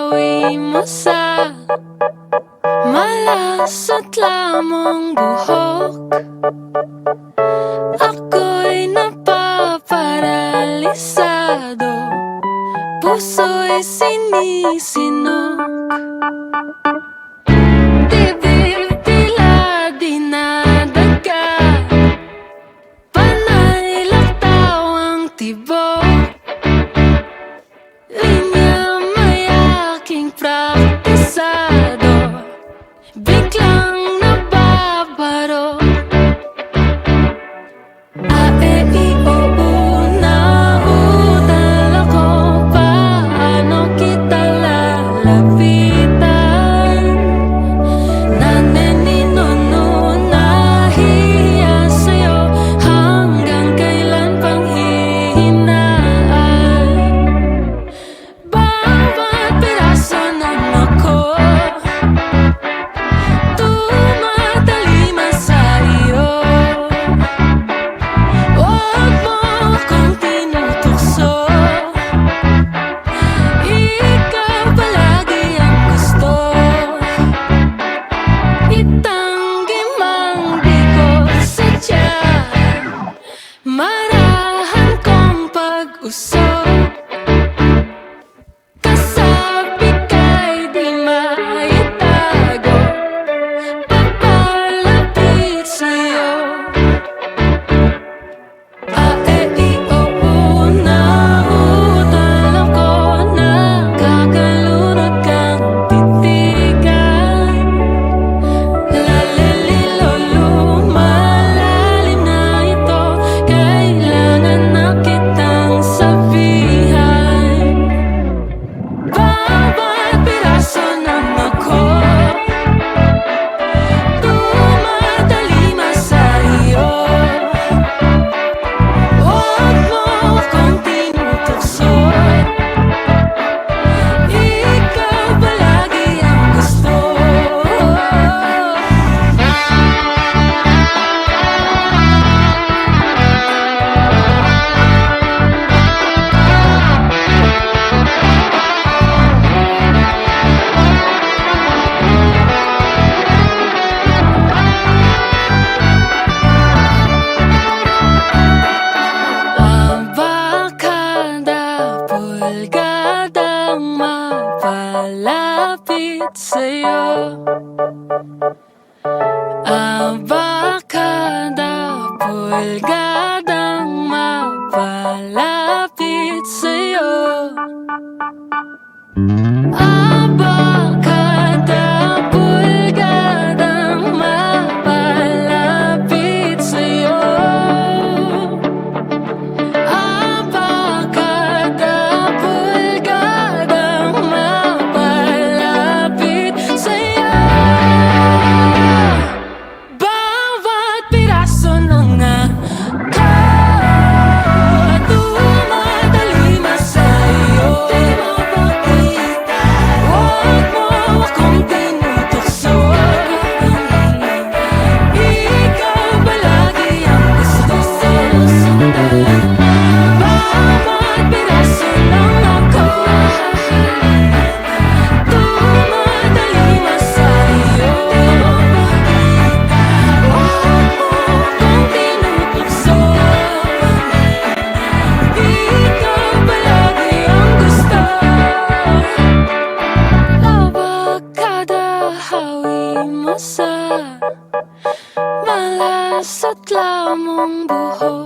hawi mo sa malasot lamang buhok. Ako'y napaparalisado, puso'y sinisinok. Bibig tila dinadaga, panay laktaw ang tibok. Linya may aking praktisado, biglang nababaro. Nauutal ako, paano kita lalapitan? Naninino nahiya sa'yo, hanggang kailan pang hihinaan? Bawat piraso ng ako tumatalima sa iyo. Huwag mo akong tinutukso, ikaw palagi ang gusto. Itanggi mang di ko sadya, marahan kong pag-usok. Kasabi ka'y di maitago, papalapit sa'yo. Nauutal ako, nakakalunod kang titigan. Lalililo, lumalalim na ito, kailangan na kitang sabihan. Bawat piraso ng ako tumatalima sa iyo. Huwag mo akong tinutukso, ikaw palagi ang gusto. Abakada, pulgadang mapalapit sa'yo. Abakada, pulgadang mapalapit sa'yo. Abakada, pulgadang mapalapit sa'yo. Abakada, pulgadang mapalapit sa'yo. Bawat piraso ng ako tumatalima sa'yo. Huwag mo akong tinutukso, ikaw palagi ang gusto. Bawat piraso ng ako tumatalima sa'yo. Huwag mo akong tinutukso, ikaw palagi ang gusto. Abakada, hawi mo sa malasot lamang buhok.